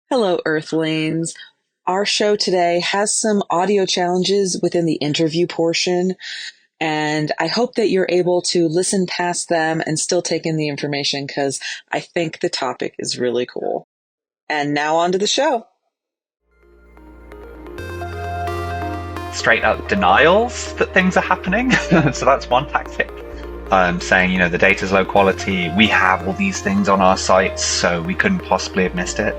Hello, Earthlings. Our show today has some audio challenges within the interview portion, and I hope that you're able to listen past them and still take in the information because I think the topic is really cool. And now on to the show. Straight up denials that things are happening. So that's one tactic. Saying, the data's low quality, we have all these things on our sites, so we couldn't possibly have missed it.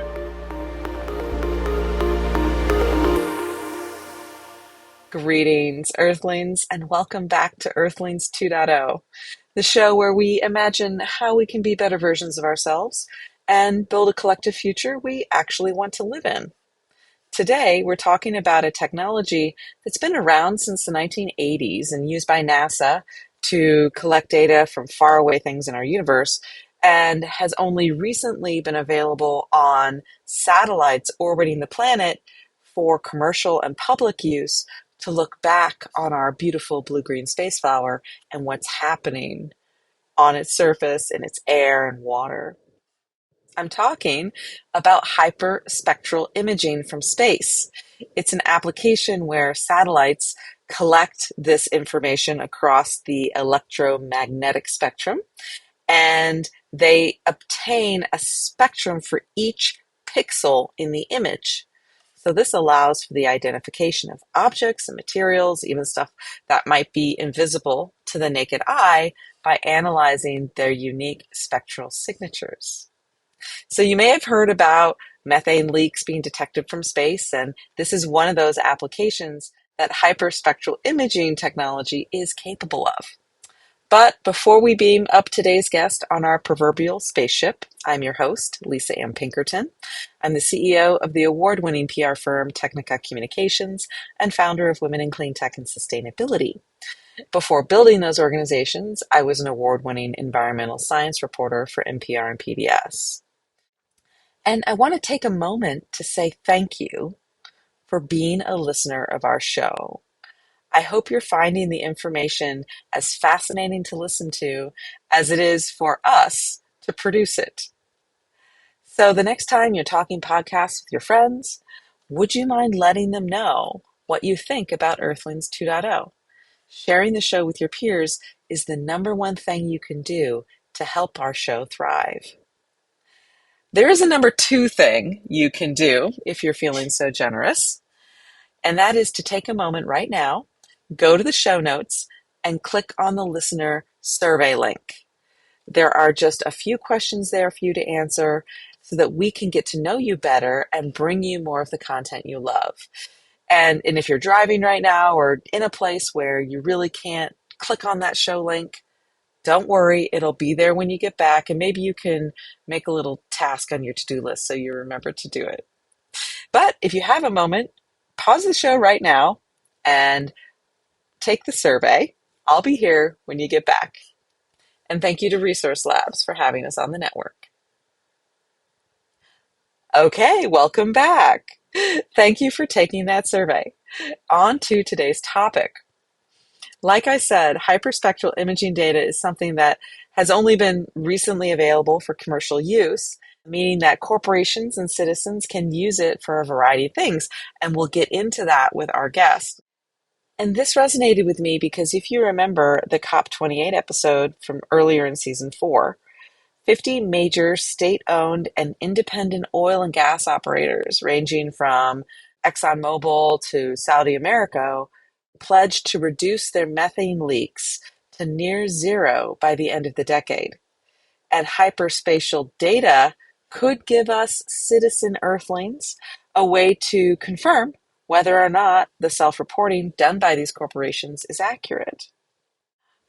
Greetings, Earthlings, and welcome back to Earthlings 2.0, the show where we imagine how we can be better versions of ourselves and build a collective future we actually want to live in. Today, we're talking about a technology that's been around since the 1980s and used by NASA to collect data from faraway things in our universe, and has only recently been available on satellites orbiting the planet for commercial and public use to look back on our beautiful blue-green space flower and what's happening on its surface, in its air and water. I'm talking about hyperspectral imaging from space. It's an application where satellites collect this information across the electromagnetic spectrum, and they obtain a spectrum for each pixel in the image. So this allows for the identification of objects and materials, even stuff that might be invisible to the naked eye, by analyzing their unique spectral signatures. So you may have heard about methane leaks being detected from space, and this is one of those applications that hyperspectral imaging technology is capable of. But before we beam up today's guest on our proverbial spaceship, I'm your host, Lisa Ann Pinkerton. I'm the CEO of the award-winning PR firm Technica Communications and founder of Women in Clean Tech and Sustainability. Before building those organizations, I was an award-winning environmental science reporter for NPR and PBS. And I want to take a moment to say thank you for being a listener of our show. I hope you're finding the information as fascinating to listen to as it is for us to produce it. So the next time you're talking podcasts with your friends, would you mind letting them know what you think about Earthlings 2.0? Sharing the show with your peers is the number one thing you can do to help our show thrive. There is a number two thing you can do if you're feeling so generous, and that is to take a moment right now, go to the show notes, and click on the listener survey link. There are just a few questions there for you to answer so that we can get to know you better and bring you more of the content you love. And if you're driving right now or in a place where you really can't click on that show link, don't worry, it'll be there when you get back, and maybe you can make a little task on your to-do list so you remember to do it. But if you have a moment, pause the show right now and take the survey. I'll be here when you get back. And thank you to Resource Labs for having us on the network. Okay, welcome back. Thank you for taking that survey. On to today's topic. Like I said, hyperspectral imaging data is something that has only been recently available for commercial use, meaning that corporations and citizens can use it for a variety of things, and we'll get into that with our guest. And this resonated with me because if you remember the COP28 episode from earlier in season 4, 50 major state-owned and independent oil and gas operators, ranging from ExxonMobil to Saudi Aramco, pledged to reduce their methane leaks to near zero by the end of the decade. And hyperspatial data could give us citizen Earthlings a way to confirm whether or not the self-reporting done by these corporations is accurate.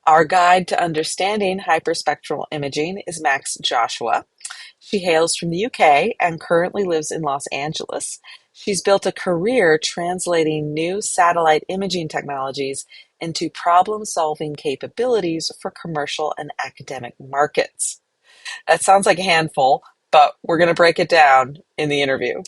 Our guide to understanding hyperspectral imaging is Max Joshua. She hails from the UK and currently lives in Los Angeles. She's built a career translating new satellite imaging technologies into problem-solving capabilities for commercial and academic markets. That sounds like a handful, but we're going to break it down in the interview.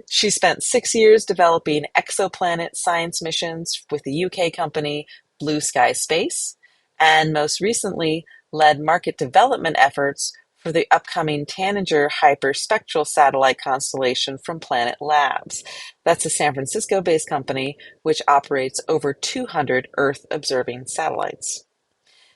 She spent 6 years developing exoplanet science missions with the UK company Blue Sky Space, and most recently led market development efforts for the upcoming Tanager Hyperspectral satellite constellation from Planet Labs. That's a San Francisco-based company which operates over 200 Earth-observing satellites.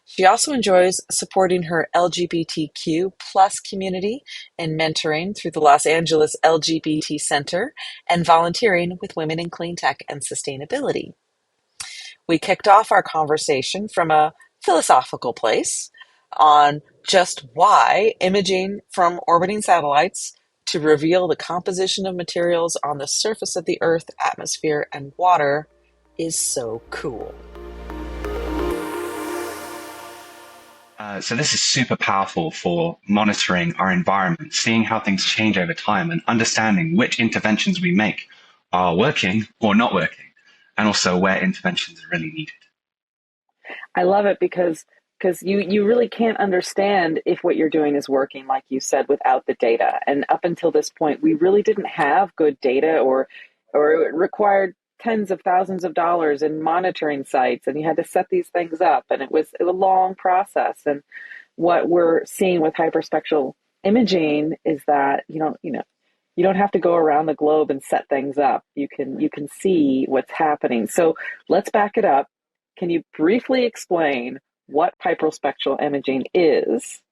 She also enjoys supporting her LGBTQ plus community and mentoring through the Los Angeles LGBT Center and volunteering with Women in Clean Tech and Sustainability. We kicked off our conversation from a philosophical place on just why imaging from orbiting satellites to reveal the composition of materials on the surface of the Earth, atmosphere, and water is so cool. So this is super powerful for monitoring our environment, seeing how things change over time, and understanding which interventions we make are working or not working, and also where interventions are really needed. I love it because you really can't understand if what you're doing is working, like you said, without the data. And up until this point, we really didn't have good data, or it required tens of thousands of dollars in monitoring sites, and you had to set these things up, and it was a long process. And what we're seeing with hyperspectral imaging is that you don't have to go around the globe and set things up. You can see what's happening. So let's back it up. Can you briefly explain what hyperspectral imaging is,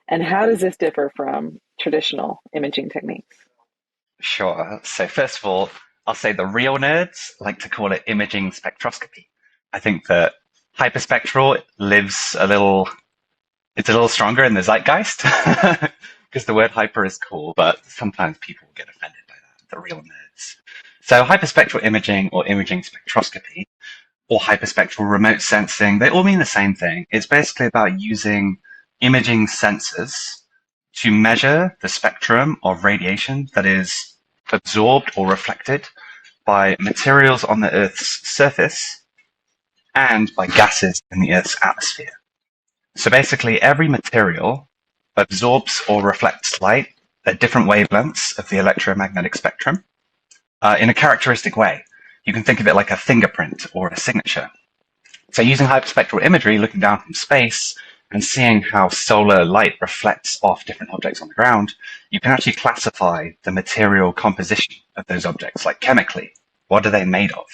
and how does this differ from traditional imaging techniques? Sure. So first of all, I'll say the real nerds like to call it imaging spectroscopy. I think that hyperspectral lives it's a little stronger in the zeitgeist because the word hyper is cool, but sometimes people get offended by that, the real nerds. So hyperspectral imaging or imaging spectroscopy or hyperspectral remote sensing, they all mean the same thing. It's basically about using imaging sensors to measure the spectrum of radiation that is absorbed or reflected by materials on the Earth's surface and by gases in the Earth's atmosphere. So basically, every material absorbs or reflects light at different wavelengths of the electromagnetic spectrum in a characteristic way. You can think of it like a fingerprint or a signature. So using hyperspectral imagery, looking down from space and seeing how solar light reflects off different objects on the ground, you can actually classify the material composition of those objects, like chemically. What are they made of?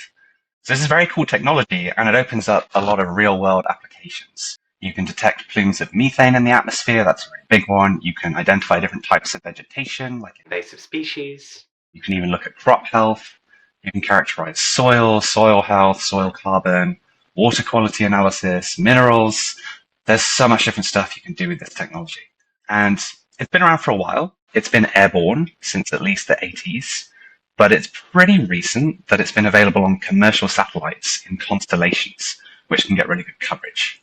So this is very cool technology, and it opens up a lot of real-world applications. You can detect plumes of methane in the atmosphere. That's a really big one. You can identify different types of vegetation, like invasive species. You can even look at crop health. You can characterize soil health, soil carbon, water quality analysis, minerals. There's so much different stuff you can do with this technology. And it's been around for a while. It's been airborne since at least the 80s, but it's pretty recent that it's been available on commercial satellites in constellations, which can get really good coverage.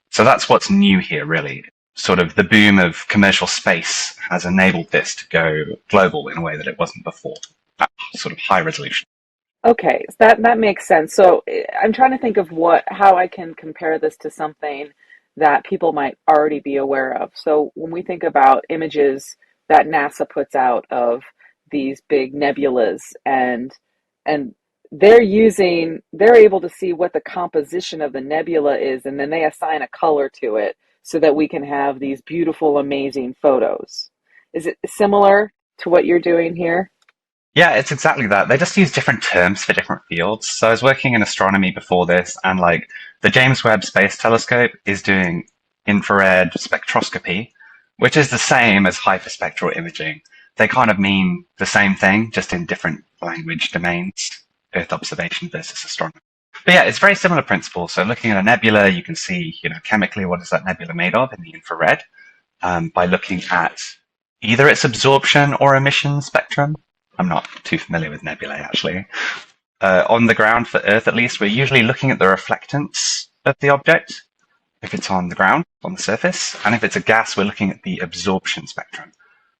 So that's what's new here, really. Sort of the boom of commercial space has enabled this to go global in a way that it wasn't before. That sort of high resolution. Okay, so that makes sense. So I'm trying to think of how I can compare this to something that people might already be aware of. So when we think about images that NASA puts out of these big nebulas, and they're able to see what the composition of the nebula is, and then they assign a color to it so that we can have these beautiful, amazing photos. Is it similar to what you're doing here? Yeah, it's exactly that. They just use different terms for different fields. So I was working in astronomy before this, and like the James Webb Space Telescope is doing infrared spectroscopy, which is the same as hyperspectral imaging. They kind of mean the same thing, just in different language domains, Earth observation versus astronomy. But yeah, it's very similar principle. So looking at a nebula, you can see, chemically, what is that nebula made of in the infrared by looking at either its absorption or emission spectrum. I'm not too familiar with nebulae, actually. On the ground, for Earth at least, we're usually looking at the reflectance of the object, if it's on the ground, on the surface. And if it's a gas, we're looking at the absorption spectrum.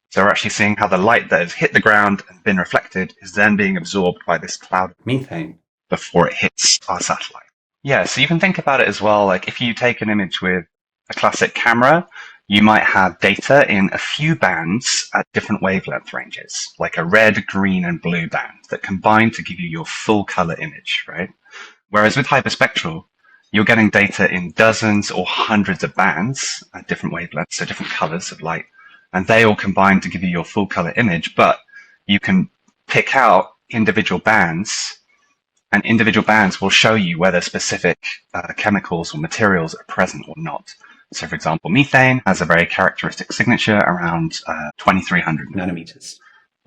So we're actually seeing how the light that has hit the ground and been reflected is then being absorbed by this cloud of methane before it hits our satellite. Yeah, so you can think about it as well, like if you take an image with a classic camera, you might have data in a few bands at different wavelength ranges, like a red, green, and blue band that combine to give you your full color image, right? Whereas with hyperspectral, you're getting data in dozens or hundreds of bands at different wavelengths, so different colors of light, and they all combine to give you your full color image, but you can pick out individual bands, and individual bands will show you whether specific chemicals or materials are present or not. So, for example, methane has a very characteristic signature around 2300 nanometers.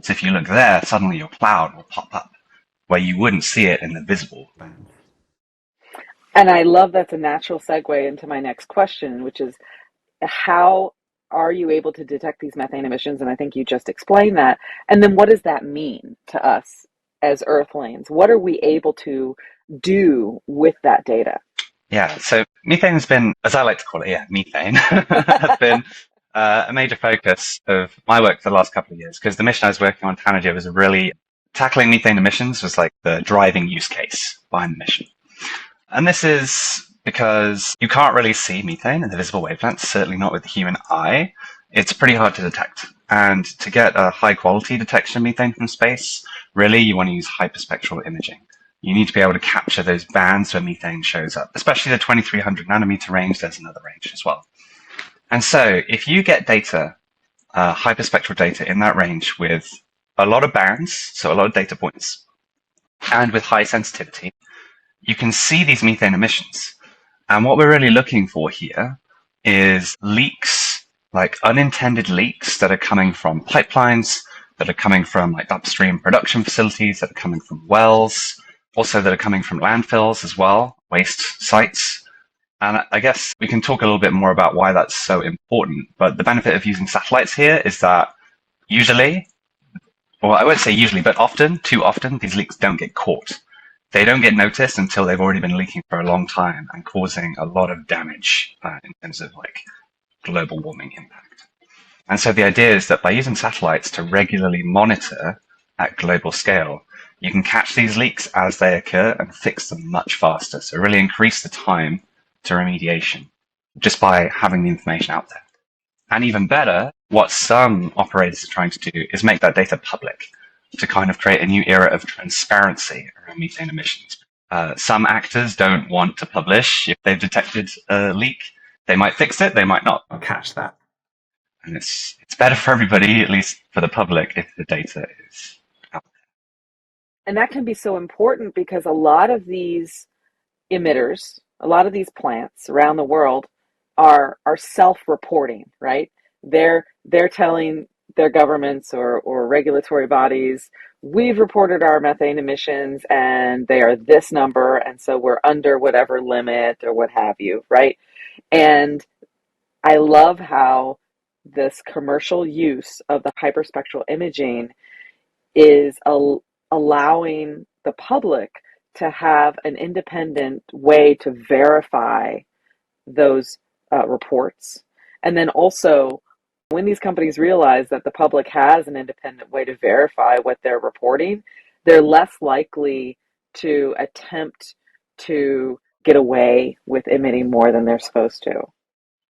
So if you look there, suddenly your cloud will pop up where you wouldn't see it in the visible band. And I love that's a natural segue into my next question, which is how are you able to detect these methane emissions? And I think you just explained that. And then what does that mean to us as Earthlings? What are we able to do with that data? Yeah, so methane has been, as I like to call it, methane, has been a major focus of my work for the last couple of years, because the mission I was working on, Tanager, was really tackling methane emissions was like the driving use case behind the mission. And this is because you can't really see methane in the visible wavelengths, certainly not with the human eye. It's pretty hard to detect. And to get a high quality detection of methane from space, really you want to use hyperspectral imaging. You need to be able to capture those bands where methane shows up, especially the 2300 nanometer range. There's another range as well. And so if you get data, hyperspectral data in that range with a lot of bands, so a lot of data points, and with high sensitivity, you can see these methane emissions. And what we're really looking for here is leaks, like unintended leaks that are coming from pipelines, that are coming from like upstream production facilities, that are coming from wells, also that are coming from landfills as well, waste sites. And I guess we can talk a little bit more about why that's so important. But the benefit of using satellites here is that usually, well, I won't say usually, but often, too often, these leaks don't get caught. They don't get noticed until they've already been leaking for a long time and causing a lot of damage in terms of like global warming impact. And so the idea is that by using satellites to regularly monitor at global scale, you can catch these leaks as they occur and fix them much faster. So really increase the time to remediation just by having the information out there. And even better, what some operators are trying to do is make that data public to kind of create a new era of transparency around methane emissions. Some actors don't want to publish if they've detected a leak. They might fix it, they might not. I'll catch that. And it's better for everybody, at least for the public, if the data is out. And that can be so important because a lot of these emitters, a lot of these plants around the world are self-reporting, right? They're telling their governments or regulatory bodies, we've reported our methane emissions and they are this number, and so we're under whatever limit or what have you, right? And I love how this commercial use of the hyperspectral imaging is allowing the public to have an independent way to verify those reports. And then also, when these companies realize that the public has an independent way to verify what they're reporting, they're less likely to attempt to get away with emitting more than they're supposed to.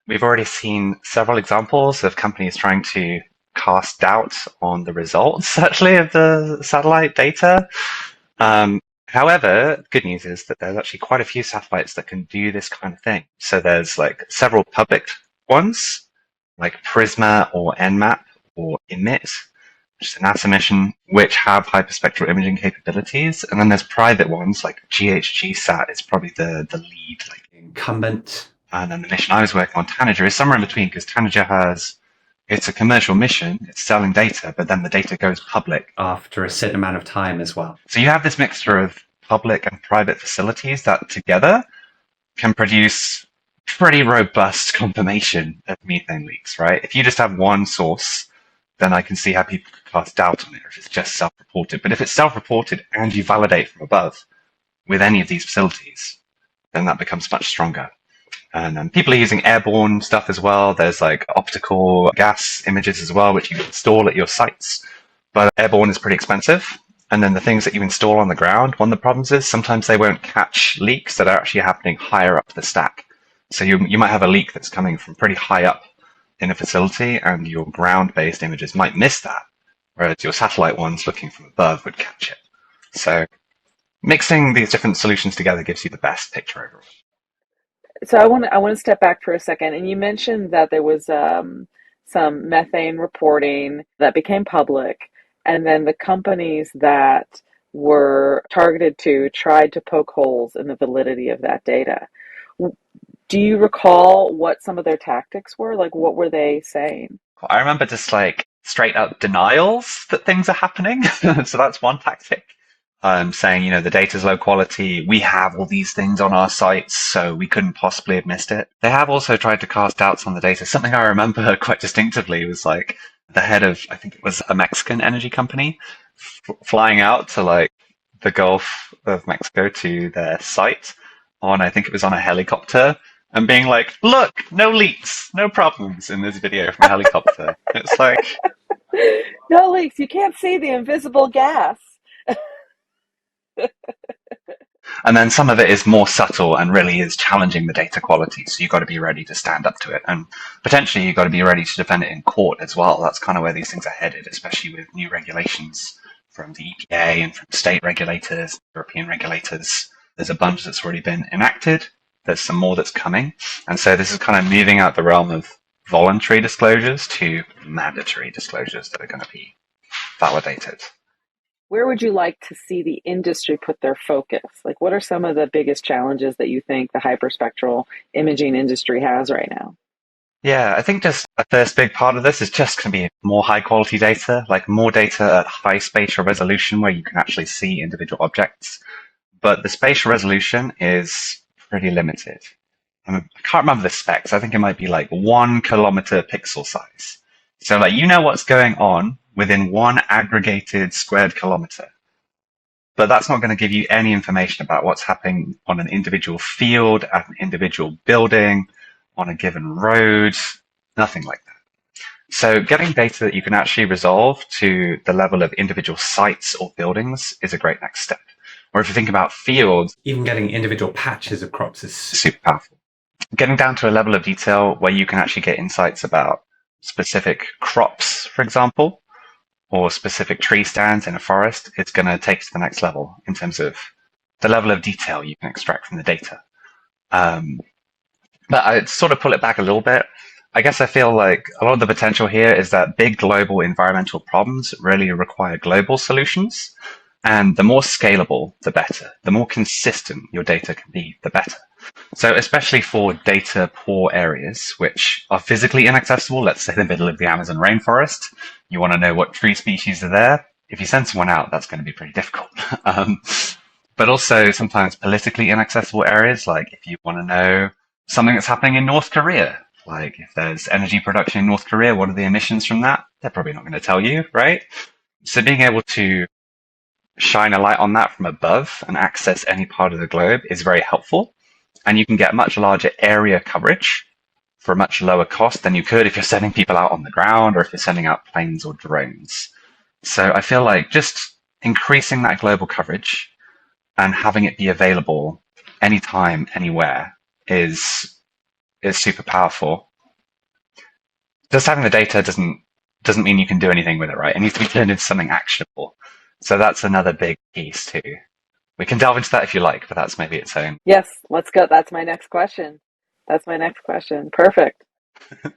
We've already seen several examples of companies trying to cast doubt on the results, actually, of the satellite data. However, good news is that there's actually quite a few satellites that can do this kind of thing. So there's like several public ones, like Prisma or NMAP or EMIT, which is a NASA mission, which have hyperspectral imaging capabilities. And then there's private ones like GHGSat is probably the lead, like incumbent. And then the mission I was working on, Tanager, is somewhere in between because Tanager it's a commercial mission, it's selling data, but then the data goes public after a certain amount of time as well. So you have this mixture of public and private facilities that together can produce pretty robust confirmation of methane leaks, right? If you just have one source, then I can see how people could cast doubt on it if it's just self-reported. But if it's self-reported and you validate from above with any of these facilities, then that becomes much stronger. And people are using airborne stuff as well. There's like optical gas images as well, which you can install at your sites. But airborne is pretty expensive. And then the things that you install on the ground, one of the problems is sometimes they won't catch leaks that are actually happening higher up the stack. So you might have a leak that's coming from pretty high up in a facility, and your ground-based images might miss that, whereas your satellite ones looking from above would catch it. So mixing these different solutions together gives you the best picture overall. So I want to step back for a second, and you mentioned that there was some methane reporting that became public, and then the companies that were targeted to tried to poke holes in the validity of that data. Do you recall what some of their tactics were? Like, what were they saying? I remember just like straight up denials that things are happening. So that's one tactic. Saying, the data's low quality. We have all these things on our sites, so we couldn't possibly have missed it. They have also tried to cast doubts on the data. Something I remember quite distinctively was like the head of, I think it was a Mexican energy company, flying out to like the Gulf of Mexico to their site on, I think it was on a helicopter, and being like, look, no leaks, no problems in this video from a helicopter. It's like, No leaks. You can't see the invisible gas. and then some of it is more subtle and really is challenging the data quality. So you've got to be ready to stand up to it. And potentially you've got to be ready to defend it in court as well. That's kind of where these things are headed, especially with new regulations from the EPA and from state regulators, European regulators. There's a bunch that's already been enacted. There's some more that's coming. And so this is kind of moving out the realm of voluntary disclosures to mandatory disclosures that are going to be validated. Where would you like to see the industry put their focus? Like, what are some of the biggest challenges that you think the hyperspectral imaging industry has right now? Yeah, I think just a first big part of this is just going to be more high quality data, like more data at high spatial resolution where you can actually see individual objects. But the spatial resolution is pretty limited. I can't remember the specs. I think it might be like 1 kilometer pixel size. So like what's going on within one aggregated squared kilometer. But that's not going to give you any information about what's happening on an individual field, at an individual building, on a given road, nothing like that. So getting data that you can actually resolve to the level of individual sites or buildings is a great next step. Or if you think about fields, even getting individual patches of crops is super powerful. Getting down to a level of detail where you can actually get insights about specific crops, for example, or specific tree stands in a forest, it's going to take it to the next level in terms of the level of detail you can extract from the data. But I'd sort of pull it back a little bit. I guess I feel like a lot of the potential here is that big global environmental problems really require global solutions. And the more scalable, the better. The more consistent your data can be, the better. So especially for data poor areas, which are physically inaccessible, let's say the middle of the Amazon rainforest, you want to know what tree species are there. If you send someone out, that's going to be pretty difficult. But also sometimes politically inaccessible areas, like if you want to know something that's happening in North Korea, like if there's energy production in North Korea, what are the emissions from that? They're probably not going to tell you, right? So being able to shine a light on that from above and access any part of the globe is very helpful. And you can get much larger area coverage for a much lower cost than you could if you're sending people out on the ground or if you're sending out planes or drones. So I feel like just increasing that global coverage and having it be available anytime, anywhere is super powerful. Just having the data doesn't mean you can do anything with it, right? It needs to be turned into something actionable. So that's another big piece too. We can delve into that if you like, but that's maybe its own. Yes, let's go. That's my next question. Perfect.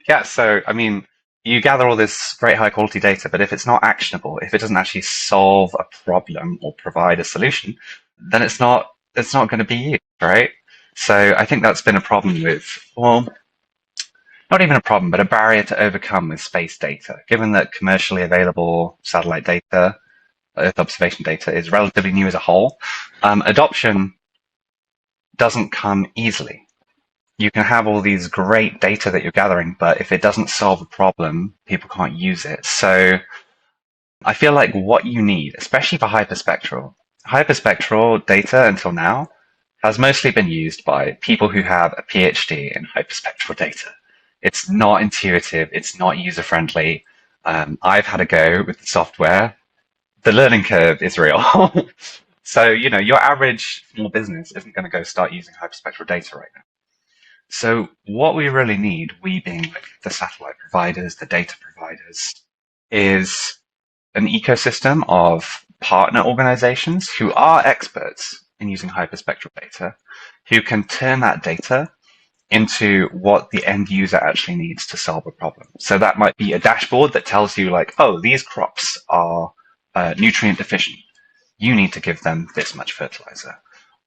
Yeah, so I mean, you gather all this great high quality data, but if it's not actionable, if it doesn't actually solve a problem or provide a solution, then it's not going to be used, right? So I think that's been a problem with, well, not even a problem, but a barrier to overcome with space data, given that commercially available satellite data, Earth observation data, is relatively new as a whole. Adoption doesn't come easily. You can have all these great data that you're gathering, but if it doesn't solve a problem, people can't use it. So I feel like what you need, especially for hyperspectral data until now has mostly been used by people who have a PhD in hyperspectral data. It's not intuitive. It's not user-friendly. I've had a go with the software. The learning curve is real. So, your average small business isn't going to go start using hyperspectral data right now. So what we really need, we being like the satellite providers, the data providers, is an ecosystem of partner organizations who are experts in using hyperspectral data, who can turn that data into what the end user actually needs to solve a problem. So that might be a dashboard that tells you like, oh, these crops are nutrient deficient. You need to give them this much fertilizer.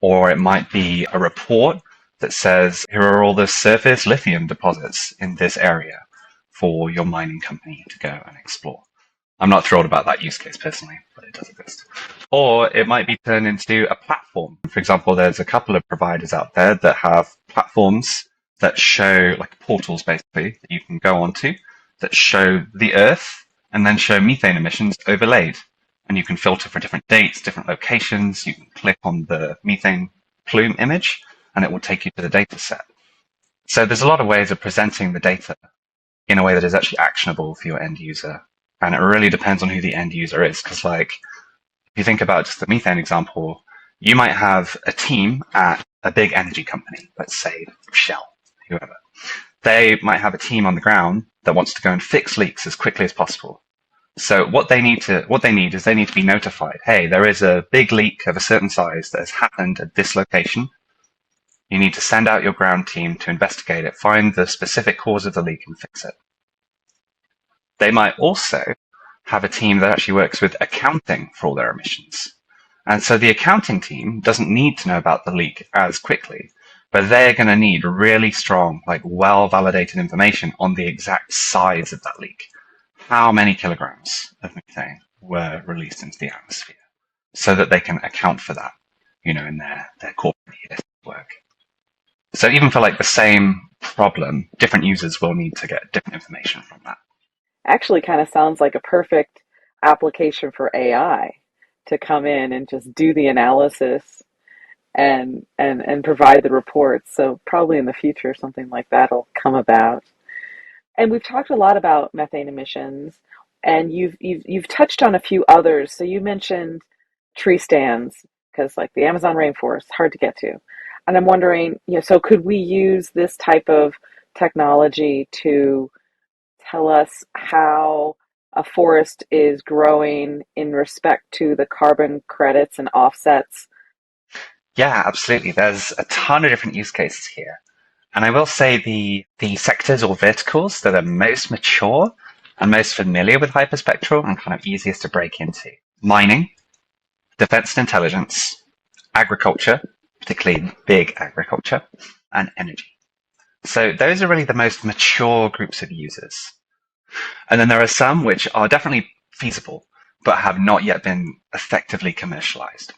Or it might be a report that says, here are all the surface lithium deposits in this area for your mining company to go and explore. I'm not thrilled about that use case personally, but it does exist. Or it might be turned into a platform. For example, there's a couple of providers out there that have platforms that show, like portals basically, that you can go onto that show the Earth and then show methane emissions overlaid. And you can filter for different dates, different locations. You can click on the methane plume image and it will take you to the data set. So there's a lot of ways of presenting the data in a way that is actually actionable for your end user. And it really depends on who the end user is. Because like, if you think about just the methane example, you might have a team at a big energy company, let's say Shell, whoever. They might have a team on the ground that wants to go and fix leaks as quickly as possible. So what they need is they need to be notified. Hey, there is a big leak of a certain size that has happened at this location. You need to send out your ground team to investigate it, find the specific cause of the leak and fix it. They might also have a team that actually works with accounting for all their emissions. And so the accounting team doesn't need to know about the leak as quickly, but they're going to need really strong, like well-validated information on the exact size of that leak. How many kilograms of methane were released into the atmosphere so that they can account for that, in their corporate work. So even for like the same problem, different users will need to get different information from that. Actually kind of sounds like a perfect application for AI to come in and just do the analysis and provide the reports. So probably in the future something like that'll come about. And we've talked a lot about methane emissions, and you've touched on a few others. So you mentioned tree stands, because like the Amazon rainforest, hard to get to. And I'm wondering, so could we use this type of technology to tell us how a forest is growing in respect to the carbon credits and offsets? Yeah, absolutely. There's a ton of different use cases here. And I will say the sectors or verticals that are most mature and most familiar with hyperspectral and kind of easiest to break into: mining, defense and intelligence, agriculture, particularly big agriculture, and energy. So those are really the most mature groups of users. And then there are some which are definitely feasible, but have not yet been effectively commercialized.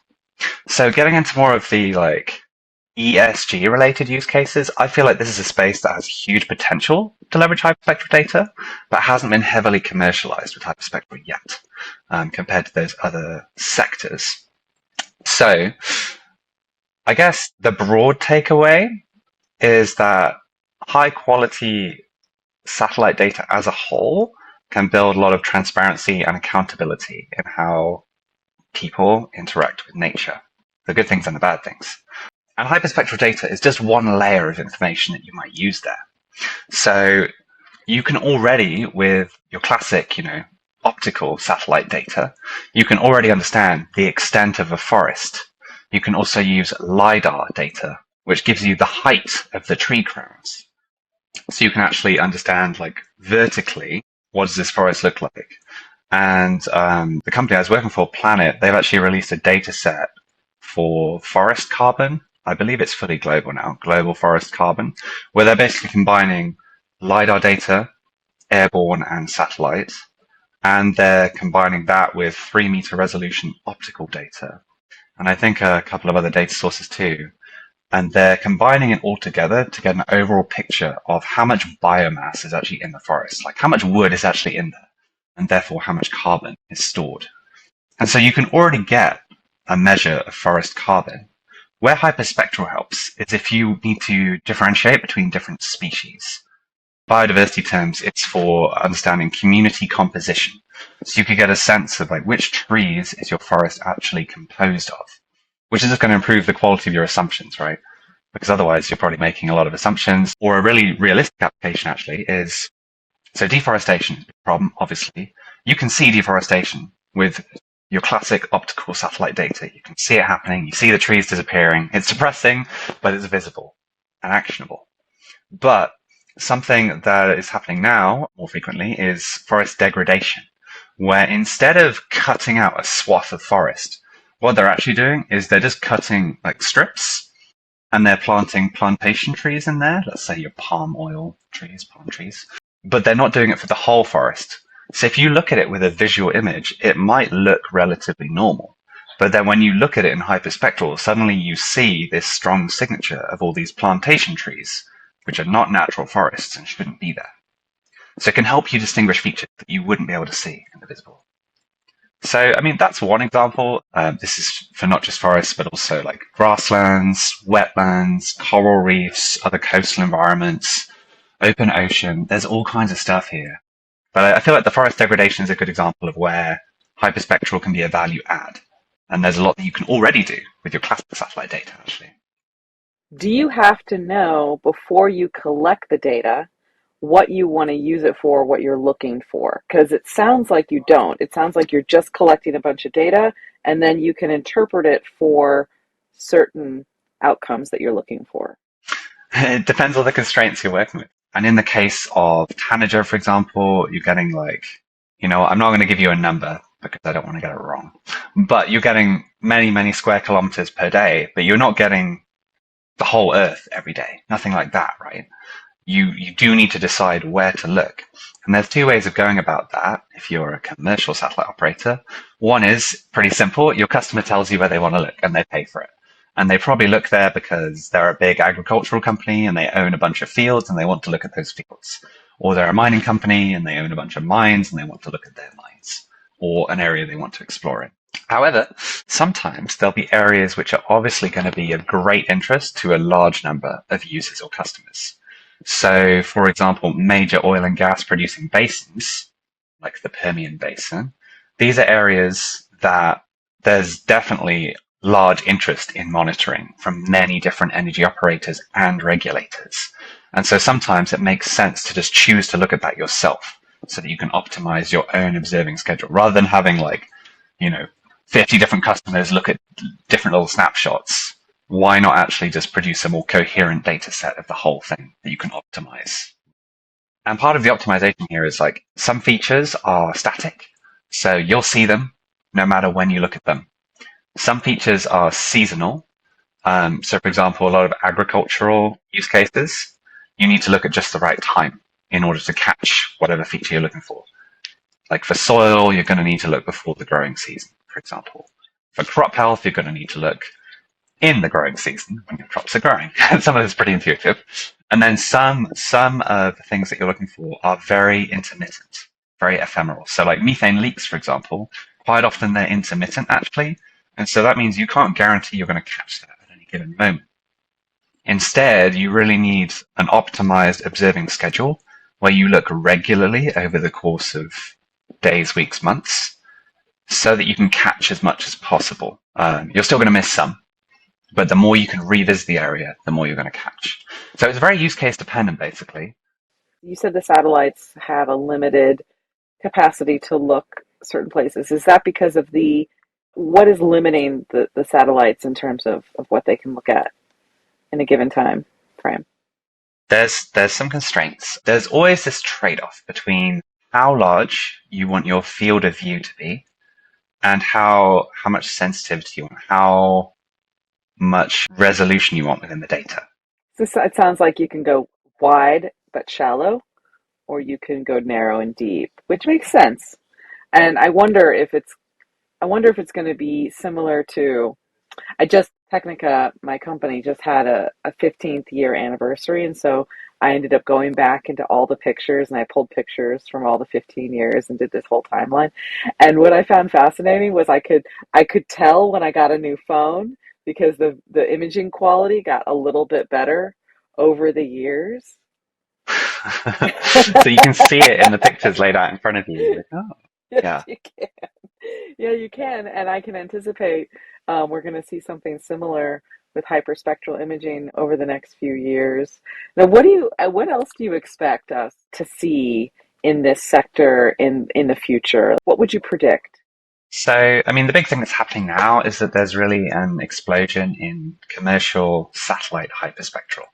So getting into more of the like ESG related use cases, I feel like this is a space that has huge potential to leverage hyperspectral data, but hasn't been heavily commercialized with hyperspectral yet, compared to those other sectors. So I guess the broad takeaway is that high quality satellite data as a whole can build a lot of transparency and accountability in how people interact with nature, the good things and the bad things. And hyperspectral data is just one layer of information that you might use there. So you can already, with your classic, optical satellite data, you can already understand the extent of a forest. You can also use LiDAR data, which gives you the height of the tree crowns. So you can actually understand, like, vertically, what does this forest look like? And the company I was working for, Planet, they've actually released a data set for forest carbon. I believe it's fully global now, global forest carbon, where they're basically combining LiDAR data, airborne and satellite, and they're combining that with 3-meter resolution optical data. And I think a couple of other data sources too. And they're combining it all together to get an overall picture of how much biomass is actually in the forest, like how much wood is actually in there, and therefore how much carbon is stored. And so you can already get a measure of forest carbon. Where hyperspectral helps is if you need to differentiate between different species. Biodiversity terms, it's for understanding community composition. So you could get a sense of like which trees is your forest actually composed of, which is just going to improve the quality of your assumptions, right? Because otherwise you're probably making a lot of assumptions. Or a really realistic application actually is, so deforestation is a problem, obviously. You can see deforestation with your classic optical satellite data. You can see it happening. You see the trees disappearing. It's depressing, but it's visible and actionable. But something that is happening now more frequently is forest degradation, where instead of cutting out a swath of forest, what they're actually doing is they're just cutting like strips and they're planting plantation trees in there. Let's say your palm oil trees, palm trees, but they're not doing it for the whole forest. So if you look at it with a visual image, it might look relatively normal. But then when you look at it in hyperspectral, suddenly you see this strong signature of all these plantation trees, which are not natural forests and shouldn't be there. So it can help you distinguish features that you wouldn't be able to see in the visible. So, I mean, that's one example. This is for not just forests, but also like grasslands, wetlands, coral reefs, other coastal environments, open ocean. There's all kinds of stuff here. But I feel like the forest degradation is a good example of where hyperspectral can be a value add. And there's a lot that you can already do with your classic satellite data, actually. Do you have to know before you collect the data what you want to use it for, what you're looking for? Because it sounds like you don't. It sounds like you're just collecting a bunch of data and then you can interpret it for certain outcomes that you're looking for. It depends on the constraints you're working with. And in the case of Tanager, for example, you're getting like, I'm not going to give you a number because I don't want to get it wrong, but you're getting many, many square kilometers per day, but you're not getting the whole Earth every day. Nothing like that, right? You do need to decide where to look. And there's two ways of going about that if you're a commercial satellite operator. One is pretty simple. Your customer tells you where they want to look and they pay for it. And they probably look there because they're a big agricultural company and they own a bunch of fields and they want to look at those fields. Or they're a mining company and they own a bunch of mines and they want to look at their mines or an area they want to explore in. However, sometimes there'll be areas which are obviously going to be of great interest to a large number of users or customers. So, for example, major oil and gas producing basins, like the Permian Basin, these are areas that there's definitely large interest in monitoring from many different energy operators and regulators. And so sometimes it makes sense to just choose to look at that yourself so that you can optimize your own observing schedule rather than having 50 different customers look at different little snapshots. Why not actually just produce a more coherent data set of the whole thing that you can optimize? And part of the optimization here is like some features are static, so you'll see them no matter when you look at them. Some features are seasonal. So for example, a lot of agricultural use cases, you need to look at just the right time in order to catch whatever feature you're looking for. Like for soil, you're going to need to look before the growing season, for example. For crop health, you're going to need to look in the growing season when your crops are growing. Some of it's pretty intuitive. And then some of the things that you're looking for are very intermittent, very ephemeral. So like methane leaks, for example, quite often they're intermittent actually. And so that means you can't guarantee you're going to catch that at any given moment. Instead, you really need an optimized observing schedule where you look regularly over the course of days, weeks, months, so that you can catch as much as possible. You're still going to miss some, but the more you can revisit the area, the more you're going to catch. So it's very use case dependent, basically. You said the satellites have a limited capacity to look certain places. Is that because of what is limiting the satellites in terms of what they can look at in a given time frame? There's some constraints. There's always this trade-off between how large you want your field of view to be and how much sensitivity you want, how much resolution you want within the data. It sounds like you can go wide but shallow, or you can go narrow and deep, which makes sense. And I wonder if it's going to be similar to. Technica, my company, just had a 15th year anniversary, and so I ended up going back into all the pictures and I pulled pictures from all the 15 years and did this whole timeline. And what I found fascinating was I could tell when I got a new phone because the imaging quality got a little bit better over the years. So you can see it in the pictures laid out in front of you. Like, oh, Yes, yeah. you can. Yeah, you can, and I can anticipate we're going to see something similar with hyperspectral imaging over the next few years. Now, what else do you expect us to see in this sector in the future? What would you predict? So, I mean, the big thing that's happening now is that there's really an explosion in commercial satellite hyperspectral.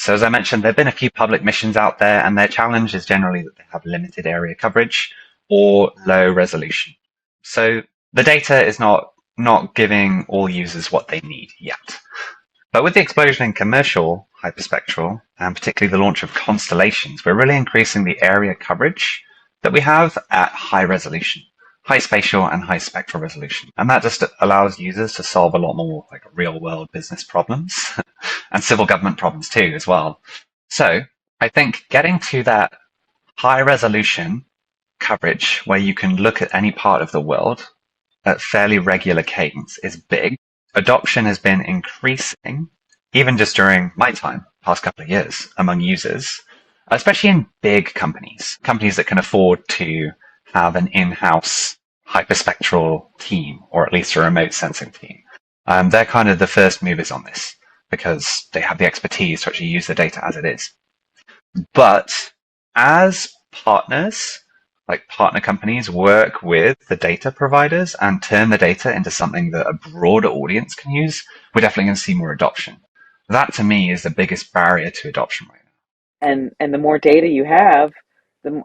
So as I mentioned, there have been a few public missions out there, and their challenge is generally that they have limited area coverage or low resolution. So the data is not giving all users what they need yet. But with the explosion in commercial hyperspectral, and particularly the launch of constellations, we're really increasing the area coverage that we have at high resolution, high spatial and high spectral resolution. And that just allows users to solve a lot more like real world business problems and civil government problems too as well. So I think getting to that high resolution coverage where you can look at any part of the world at fairly regular cadence is big. Adoption has been increasing, even just during my time, past couple of years, among users, especially in big companies, companies that can afford to have an in-house hyperspectral team, or at least a remote sensing team. They're kind of the first movers on this because they have the expertise to actually use the data as it is. But as partners, like partner companies work with the data providers and turn the data into something that a broader audience can use, we're definitely going to see more adoption. That to me is the biggest barrier to adoption right And the more data you have, the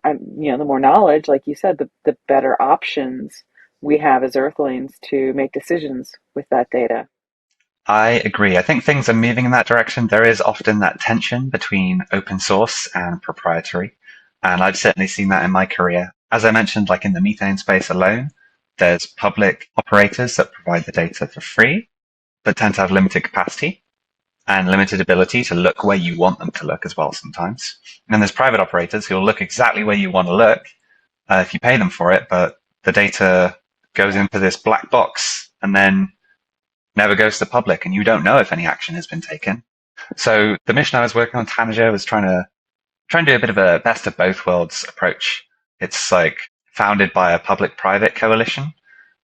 more knowledge, like you said, the better options we have as Earthlings to make decisions with that data. now. I agree. I think things are moving in that direction. There is often that tension between open source and proprietary. And I've certainly seen that in my career. As I mentioned, like in the methane space alone, there's public operators that provide the data for free, but tend to have limited capacity and limited ability to look where you want them to look as well sometimes. And then there's private operators who will look exactly where you want to look if you pay them for it, but the data goes into this black box and then never goes to the public, and you don't know if any action has been taken. So the mission I was working on, Tanager, was trying to do a bit of a best of both worlds approach. It's like founded by a public-private coalition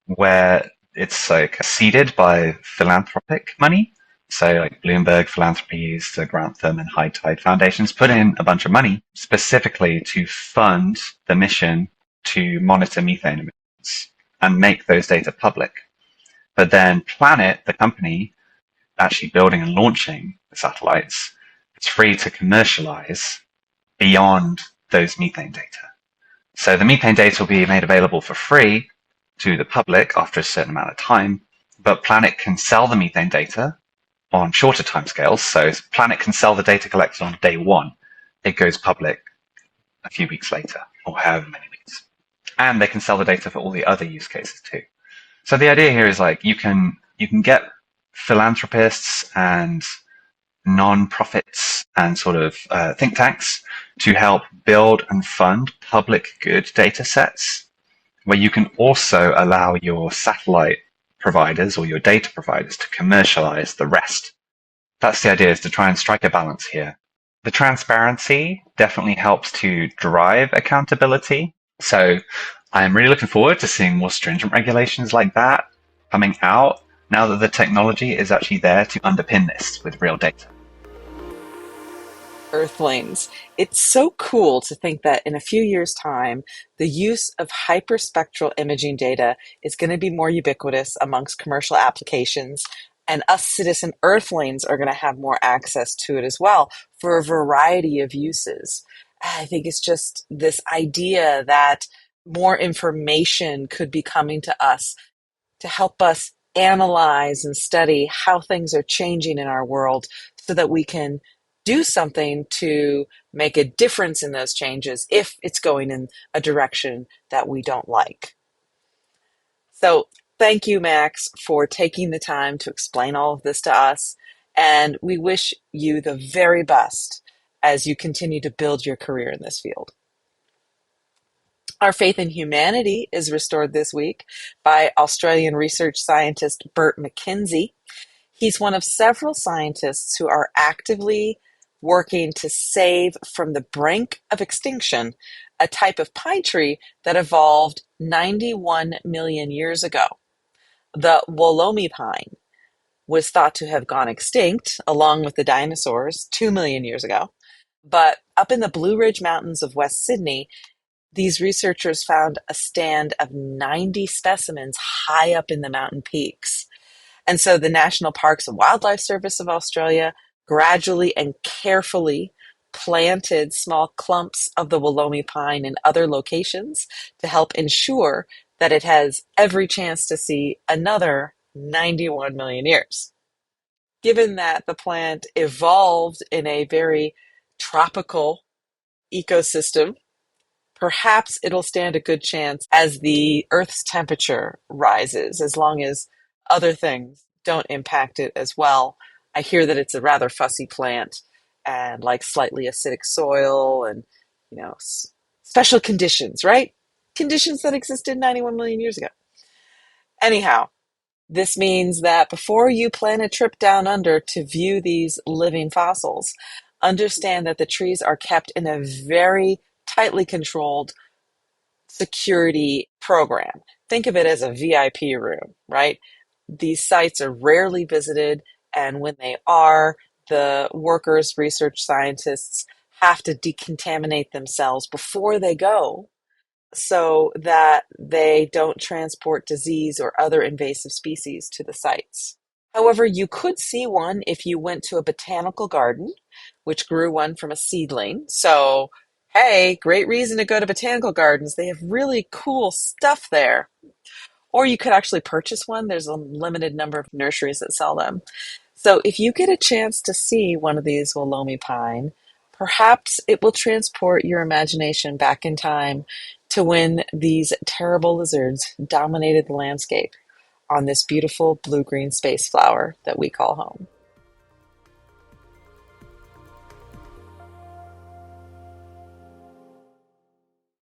where it's like seeded by philanthropic money. So like Bloomberg Philanthropies, the Grantham and High Tide Foundations put in a bunch of money specifically to fund the mission to monitor methane emissions and make those data public. But then Planet, the company actually building and launching the satellites, it's free to commercialize beyond those methane data. So the methane data will be made available for free to the public after a certain amount of time, but Planet can sell the methane data on shorter timescales. So Planet can sell the data collected on day one. It goes public a few weeks later, or however many weeks. And they can sell the data for all the other use cases too. So the idea here is like you can get philanthropists and non-profits and sort of think tanks to help build and fund public good data sets where you can also allow your satellite providers or your data providers to commercialize the rest. That's the idea, is to try and strike a balance here. The transparency definitely helps to drive accountability. So I am really looking forward to seeing more stringent regulations like that coming out now that the technology is actually there to underpin this with real data. Earthlings. It's so cool to think that in a few years' time, the use of hyperspectral imaging data is going to be more ubiquitous amongst commercial applications, and us citizen Earthlings are going to have more access to it as well for a variety of uses. I think it's just this idea that more information could be coming to us to help us analyze and study how things are changing in our world so that we can do something to make a difference in those changes if it's going in a direction that we don't like. So, thank you, Max, for taking the time to explain all of this to us. And we wish you the very best as you continue to build your career in this field. Our faith in humanity is restored this week by Australian research scientist Bert McKenzie. He's one of several scientists who are actively working to save from the brink of extinction a type of pine tree that evolved 91 million years ago. The Wollomie pine was thought to have gone extinct along with the dinosaurs 2 million years ago. But up in the Blue Ridge Mountains of West Sydney, these researchers found a stand of 90 specimens high up in the mountain peaks. And so the National Parks and Wildlife Service of Australia gradually and carefully planted small clumps of the Wollomie pine in other locations to help ensure that it has every chance to see another 91 million years. Given that the plant evolved in a very tropical ecosystem, perhaps it'll stand a good chance as the Earth's temperature rises, as long as other things don't impact it as well. I hear that it's a rather fussy plant and like slightly acidic soil and, special conditions, right? Conditions that existed 91 million years ago. Anyhow, this means that before you plan a trip down under to view these living fossils, understand that the trees are kept in a very tightly controlled security program. Think of it as a VIP room, right? These sites are rarely visited, and when they are, the workers, research scientists have to decontaminate themselves before they go so that they don't transport disease or other invasive species to the sites. However, you could see one if you went to a botanical garden, which grew one from a seedling. So, hey, great reason to go to botanical gardens. They have really cool stuff there. Or you could actually purchase one. There's a limited number of nurseries that sell them. So if you get a chance to see one of these Wollomie pine, perhaps it will transport your imagination back in time to when these terrible lizards dominated the landscape on this beautiful blue-green space flower that we call home.